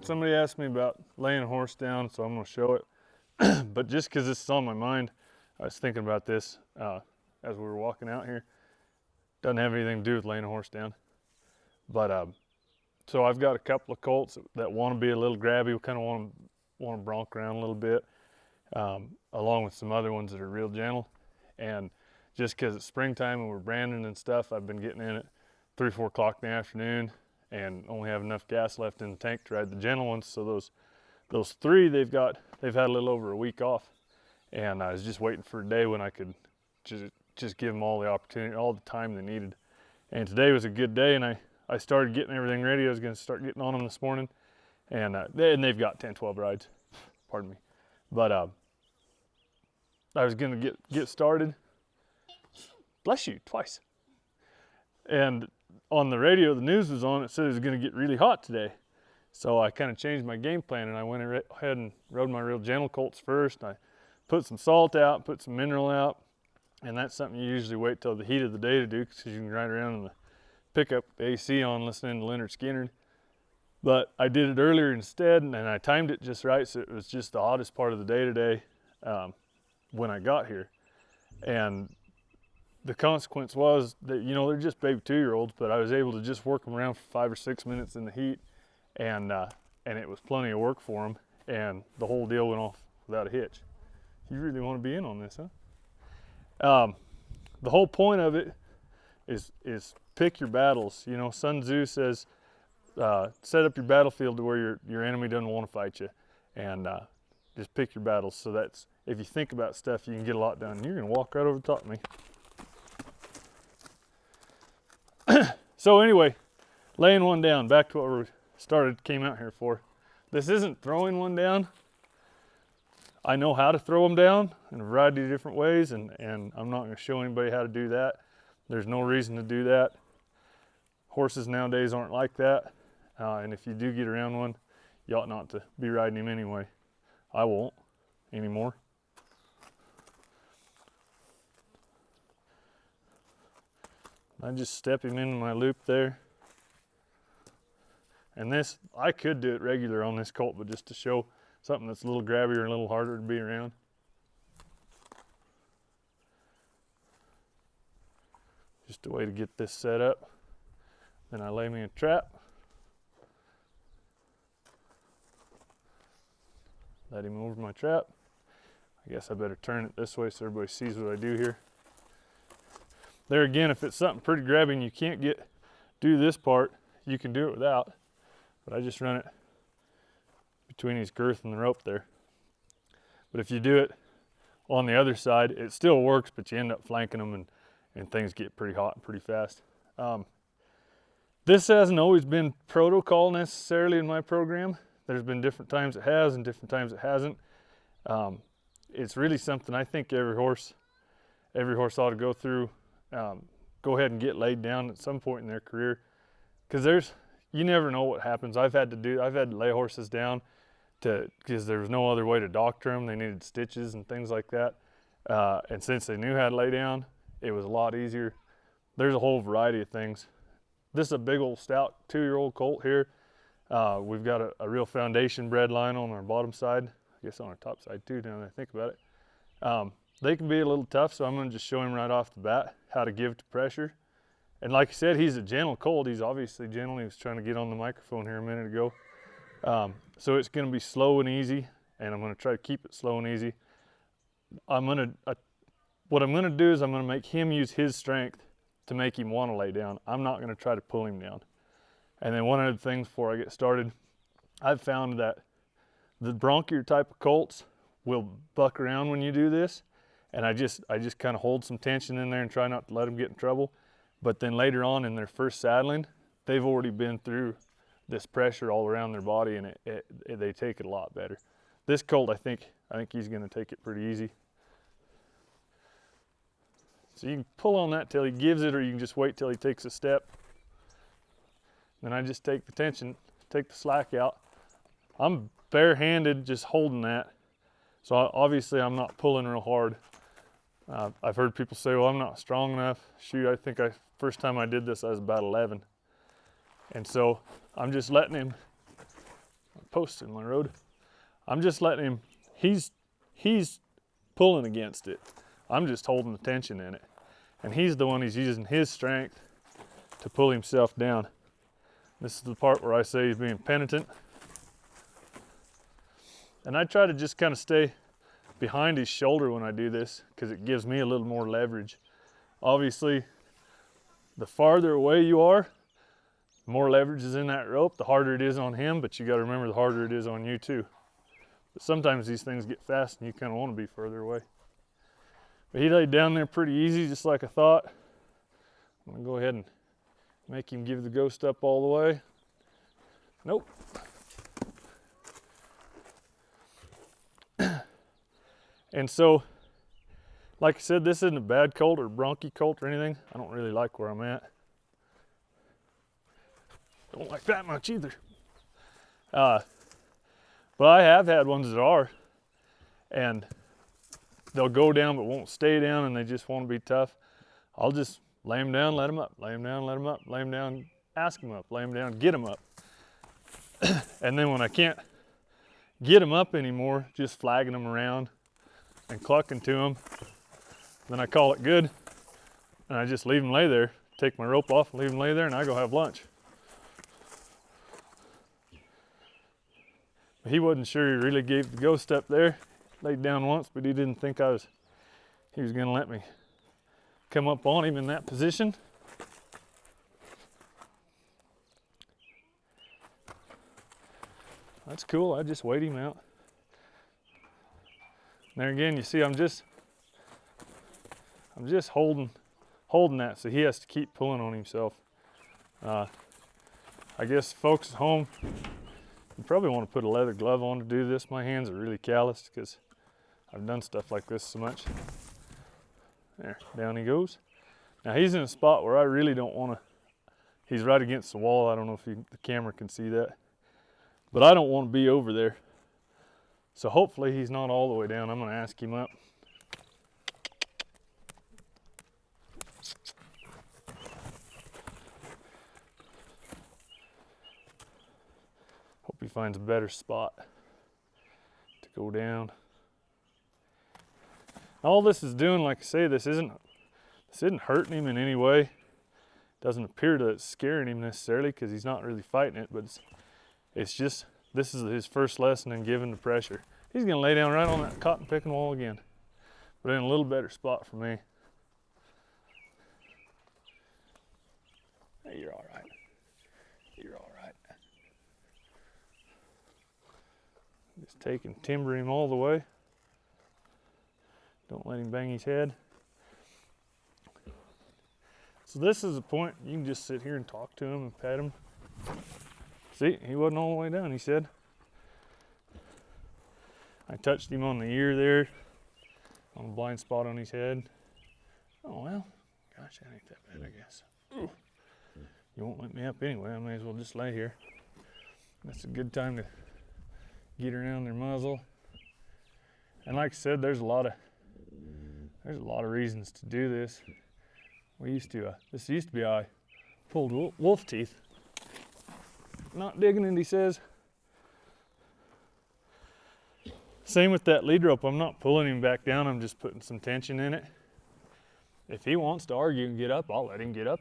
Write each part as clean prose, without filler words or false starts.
somebody asked me about laying a horse down, so I'm gonna show it. But just because this is on my mind, I was thinking about this as we were walking out here. Doesn't have anything to do with laying a horse down. But so I've got a couple of colts that want to be a little grabby, kind of want to bronc around a little bit, along with some other ones that are real gentle. And just because it's springtime and we're branding and stuff, I've been getting in at 3 or 4 o'clock in the afternoon and only have enough gas left in the tank to ride the gentle ones. So those 3 they've had a little over a week off, and I was just waiting for a day when I could just give them all the opportunity, all the time they needed. And today was a good day, and I started getting everything ready. I was going to start getting on them this morning, and they've got 10-12 rides, pardon me. But I was going to get started. Bless you, twice. And on the radio, the news was on, it said it was going to get really hot today. So I kind of changed my game plan, and I went ahead and rode my real gentle colts first. I put some salt out, put some mineral out, and that's something you usually wait till the heat of the day to do, because you can ride around in the pickup, the AC on, listening to Leonard Skinner. But I did it earlier instead, and I timed it just right, so it was just the hottest part of the day today when I got here. And the consequence was that, they're just baby 2-year-olds, but I was able to just work them around for 5 or 6 minutes in the heat, and it was plenty of work for them, and the whole deal went off without a hitch. You really want to be in on this, huh? The whole point of it is pick your battles. Sun Tzu says, set up your battlefield to where your enemy doesn't want to fight you, and just pick your battles. So that's, if you think about stuff, you can get a lot done. You're gonna walk right over the top of me. So anyway, laying one down, back to what we came out here for. This isn't throwing one down. I know how to throw them down in a variety of different ways, and I'm not gonna show anybody how to do that. There's no reason to do that. Horses nowadays aren't like that, and if you do get around one, you ought not to be riding him anyway. I won't anymore. I just step him into my loop there. And this, I could do it regular on this colt, but just to show something that's a little grabbier and a little harder to be around. Just a way to get this set up. Then I lay me a trap. Let him over my trap. I guess I better turn it this way so everybody sees what I do here. There again, if it's something pretty grabby and you can't do this part, you can do it without. But I just run it between his girth and the rope there. But if you do it on the other side, it still works, but you end up flanking them and things get pretty hot and pretty fast. This hasn't always been protocol necessarily in my program. There's been different times it has and different times it hasn't. It's really something I think every horse ought to go through. Go ahead and get laid down at some point in their career, because you never know what happens. I've had to lay horses down because there was no other way to doctor them. They needed stitches and things like that. And since they knew how to lay down, it was a lot easier. There's a whole variety of things. This is a big old stout 2-year-old colt here. We've got a real foundation bred line on our bottom side. I guess on our top side too, now that I think about it. They can be a little tough, so I'm going to just show him right off the bat how to give to pressure. And like I said, he's a gentle colt. He's obviously gentle. He was trying to get on the microphone here a minute ago. So it's going to be slow and easy, and I'm going to try to keep it slow and easy. What I'm going to do is I'm going to make him use his strength to make him want to lay down. I'm not going to try to pull him down. And then one other thing before I get started, I've found that the bronchier type of colts will buck around when you do this. And I just kind of hold some tension in there and try not to let them get in trouble. But then later on in their first saddling, they've already been through this pressure all around their body, and they take it a lot better. This colt, I think he's going to take it pretty easy. So you can pull on that till he gives it, or you can just wait till he takes a step. Then I just take the tension, take the slack out. I'm barehanded just holding that. So obviously I'm not pulling real hard. I've heard people say, well, I'm not strong enough. Shoot, I think first time I did this, I was about 11. And so I'm just letting him post in my road. I'm just letting him, he's pulling against it. I'm just holding the tension in it. And he's the one who's using his strength to pull himself down. This is the part where I say he's being penitent. And I try to just kind of stay behind his shoulder when I do this because it gives me a little more leverage. Obviously, the farther away you are, the more leverage is in that rope, the harder it is on him, but you got to remember the harder it is on you too. But sometimes these things get fast and you kind of want to be further away. But he laid down there pretty easy, just like I thought. I'm gonna go ahead and make him give the ghost up all the way. Nope. And so, like I said, this isn't a bad colt or bronchi colt or anything. I don't really like where I'm at. Don't like that much either. But I have had ones that are, and they'll go down but won't stay down, and they just want to be tough. I'll just lay them down, let them up, lay them down, let them up, lay them down, ask them up, lay them down, get them up. And then when I can't get them up anymore, just flagging them around and clucking to them, then I call it good, and I just leave them lay there, take my rope off, leave them lay there, and I go have lunch. He wasn't sure he really gave the ghost up there. Laid down once, but he didn't think he was gonna let me come up on him in that position. That's cool, I just wait him out. There again, you see I'm just holding that, so he has to keep pulling on himself. I guess folks at home, you probably want to put a leather glove on to do this. My hands are really calloused because I've done stuff like this so much. There, down he goes. Now he's in a spot where I really don't want to, he's right against the wall. I don't know if the camera can see that, but I don't want to be over there. So hopefully he's not all the way down. I'm going to ask him up. Hope he finds a better spot to go down. All this is doing, like I say, this isn't hurting him in any way. Doesn't appear that it's scaring him necessarily because he's not really fighting it, but it's just, this is his first lesson in giving the pressure. He's gonna lay down right on that cotton picking wall again, but in a little better spot for me. Hey, you're all right. You're all right. Just timber him all the way. Don't let him bang his head. So this is a point you can just sit here and talk to him and pet him. See, he wasn't all the way down, he said. I touched him on the ear there, on the blind spot on his head. Oh well, gosh, that ain't that bad, I guess. Ooh. You won't let me up anyway, I may as well just lay here. That's a good time to get around their muzzle. And like I said, there's a lot of reasons to do this. This used to be I pulled wolf teeth. Not digging it, he says. Same with that lead rope. I'm not pulling him back down. I'm just putting some tension in it. If he wants to argue and get up, I'll let him get up.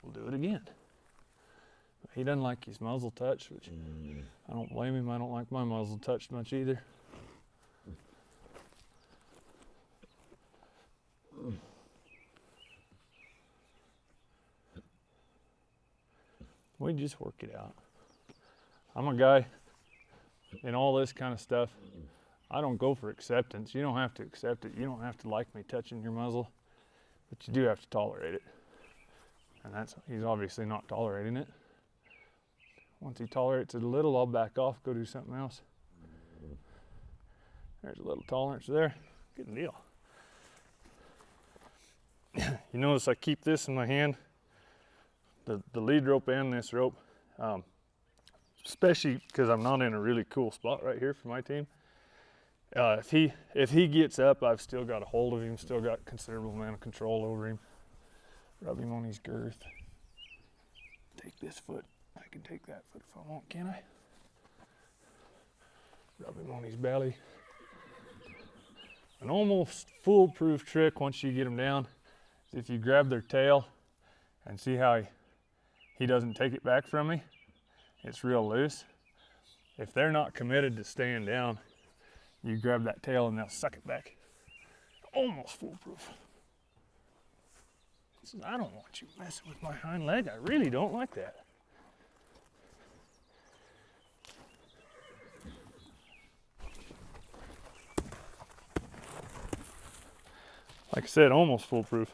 We'll do it again. He doesn't like his muzzle touched, which I don't blame him. I don't like my muzzle touched much either. We just work it out. I'm a guy in all this kind of stuff. I don't go for acceptance. You don't have to accept it. You don't have to like me touching your muzzle, but you do have to tolerate it. And he's obviously not tolerating it. Once he tolerates it a little, I'll back off, go do something else. There's a little tolerance there. Good deal. You notice I keep this in my hand, the lead rope and this rope, especially because I'm not in a really cool spot right here for my team. If he gets up, I've still got a hold of him, still got considerable amount of control over him. Rub him on his girth. Take this foot. I can take that foot if I want, can I? Rub him on his belly. An almost foolproof trick once you get them down is if you grab their tail and see how he doesn't take it back from me. It's real loose. If they're not committed to staying down, you grab that tail and they'll suck it back. Almost foolproof. He says, I don't want you messing with my hind leg. I really don't like that. Like I said, almost foolproof.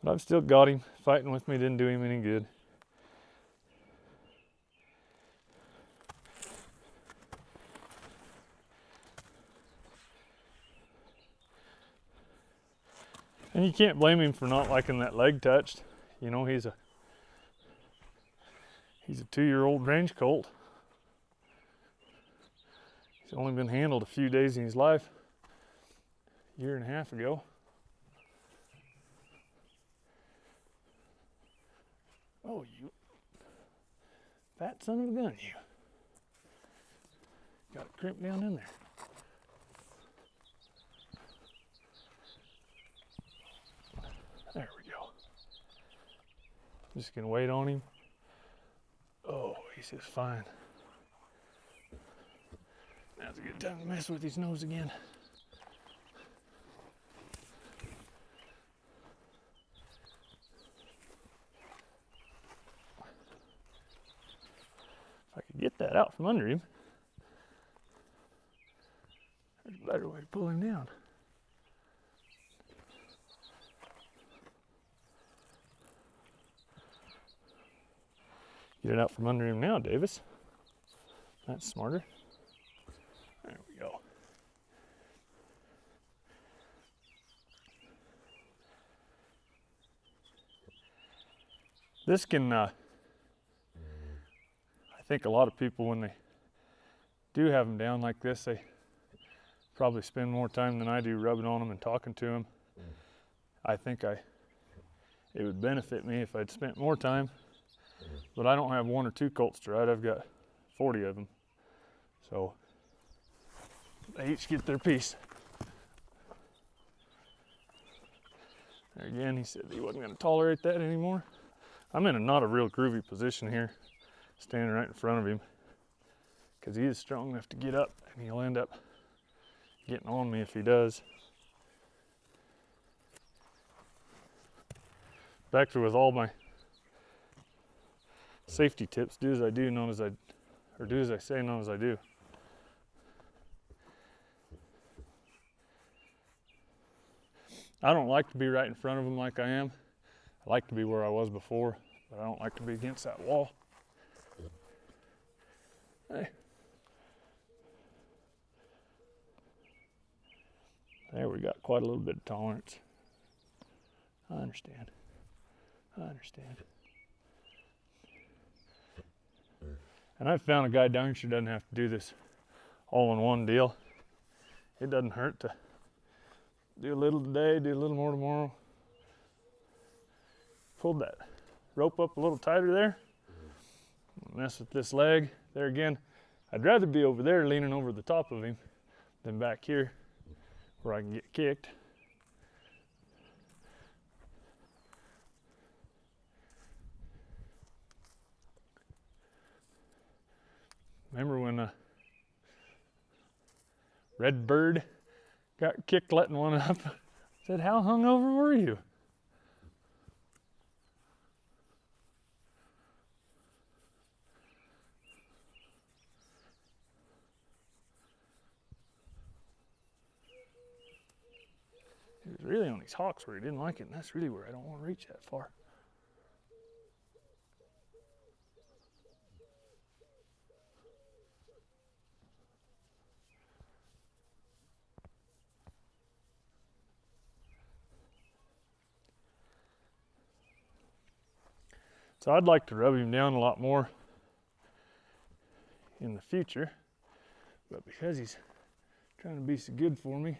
But I've still got him. Fighting with me didn't do him any good. And you can't blame him for not liking that leg touched. You know, he's a 2-year-old range colt. He's only been handled a few days in his life, a year and a half ago. Oh, you fat son of a gun, you. Got a crimp down in there. There we go. Just gonna wait on him. Oh, he's just fine. Now's a good time to mess with his nose again. If I could get that out from under him, there's a better way to pull him down. Get it out from under him now, Davis. That's smarter. There we go. This can, I think a lot of people, when they do have them down like this, they probably spend more time than I do rubbing on them and talking to them. I think it would benefit me if I'd spent more time, but I don't have 1 or 2 colts to ride. I've got 40 of them. So they each get their piece. There again, he said he wasn't going to tolerate that anymore. I'm in not a real groovy position here, standing right in front of him, because he is strong enough to get up, and he'll end up getting on me if he does. Back to with all my safety tips: do as I do, not as I, or do as I say, not as I do. I don't like to be right in front of them like I am. I like to be where I was before, but I don't like to be against that wall. Hey. There we got quite a little bit of tolerance. I understand. I understand. And I've found a guy darn sure doesn't have to do this all in one deal. It doesn't hurt to do a little today, do a little more tomorrow. Pulled that rope up a little tighter there. Mess with this leg. There again, I'd rather be over there leaning over the top of him than back here where I can get kicked. Remember when Red Bird got kicked letting one up? Said, how hungover were you? He was really on his hocks where he didn't like it, and that's really where I don't want to reach that far. So I'd like to rub him down a lot more in the future, but because he's trying to be so good for me,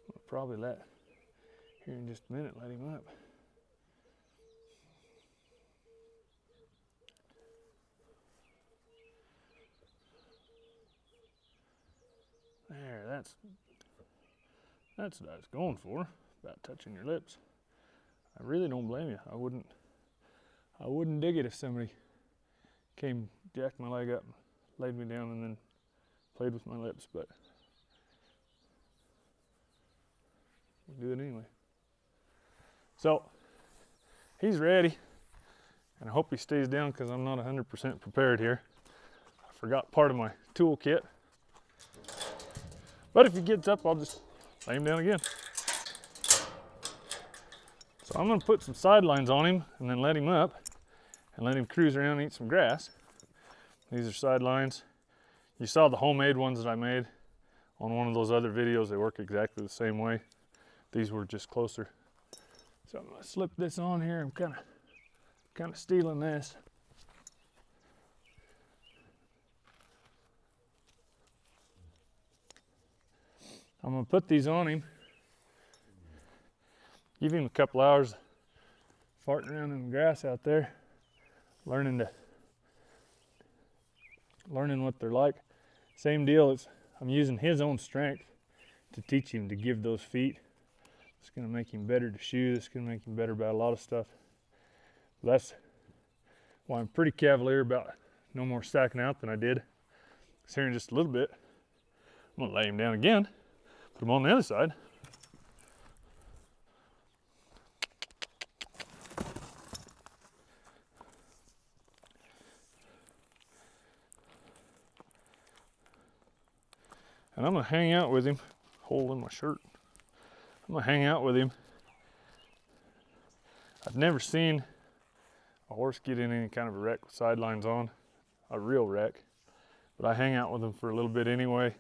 I'll probably here in just a minute, let him up. That's what I was going for, about touching your lips. I really don't blame you. I wouldn't dig it if somebody came, jacked my leg up, laid me down, and then played with my lips, but we do it anyway. So he's ready, and I hope he stays down because I'm not 100% prepared here. I forgot part of my toolkit, but if he gets up, I'll just lay him down again. So I'm gonna put some sidelines on him and then let him up and let him cruise around and eat some grass. These are sidelines. You saw the homemade ones that I made on one of those other videos. They work exactly the same way. These were just closer. So I'm gonna slip this on here. I'm kind of stealing this. I'm gonna put these on him. Give him a couple hours farting around in the grass out there, learning what they're like. Same deal, I'm using his own strength to teach him to give those feet. It's gonna make him better to shoe. It's gonna make him better about a lot of stuff. That's why I'm pretty cavalier about no more stacking out than I did. Because here in just a little bit, I'm gonna lay him down again, put him on the other side. And I'm gonna hang out with him, hole in my shirt. I'm gonna hang out with him. I've never seen a horse get in any kind of a wreck with sidelines on, a real wreck. But I hang out with him for a little bit anyway.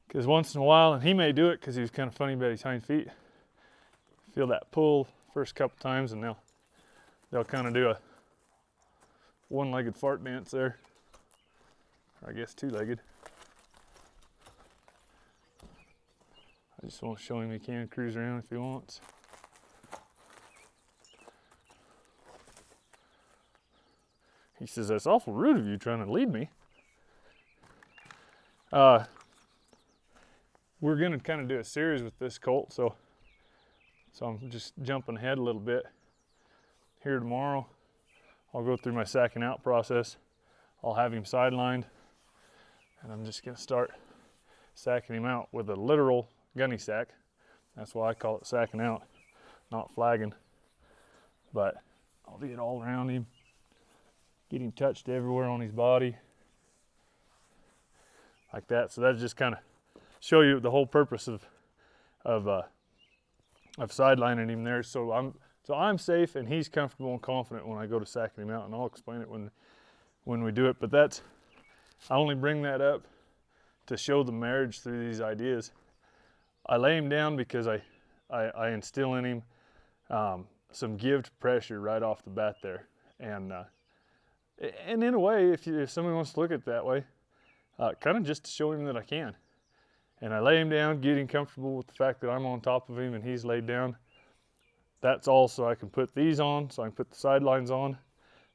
Because once in a while, and he may do it because he was kind of funny about his hind feet, feel that pull first couple times and they'll kind of do a one-legged fart dance there. Or I guess two-legged. I just want to show him he can cruise around if he wants. He says, that's awful rude of you trying to lead me. We're gonna kind of do a series with this colt, so I'm just jumping ahead a little bit. Here tomorrow, I'll go through my sacking out process. I'll have him sidelined, and I'm just gonna start sacking him out with a literal gunny sack. That's why I call it sacking out, not flagging. But I'll get all around him, get him touched everywhere on his body, like that. So that's just kind of show you the whole purpose of sidelining him there. So I'm safe and he's comfortable and confident when I go to sacking him out, and I'll explain it when we do it. But I only bring that up to show the marriage through these ideas. I lay him down because I instill in him some give pressure right off the bat there, and in a way, if somebody wants to look at it that way, kind of just to show him that I can. And I lay him down, get him comfortable with the fact that I'm on top of him and he's laid down. That's all so I can put these on, so I can put the sidelines on,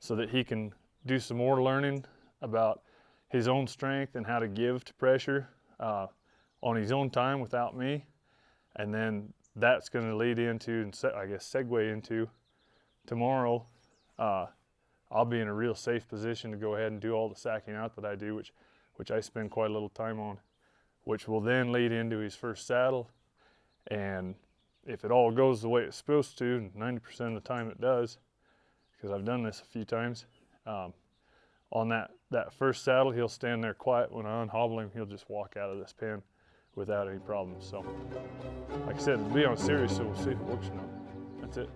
so that he can do some more learning about his own strength and how to give to pressure on his own time without me. And then that's going to lead into, and I guess segue into, tomorrow I'll be in a real safe position to go ahead and do all the sacking out that I do, which I spend quite a little time on, which will then lead into his first saddle. And if it all goes the way it's supposed to, and 90% of the time it does, because I've done this a few times, on that first saddle, he'll stand there quiet. When I unhobble him, he'll just walk out of this pen without any problems. So, like I said, it'll be on series, so we'll see if it works or not. That's it.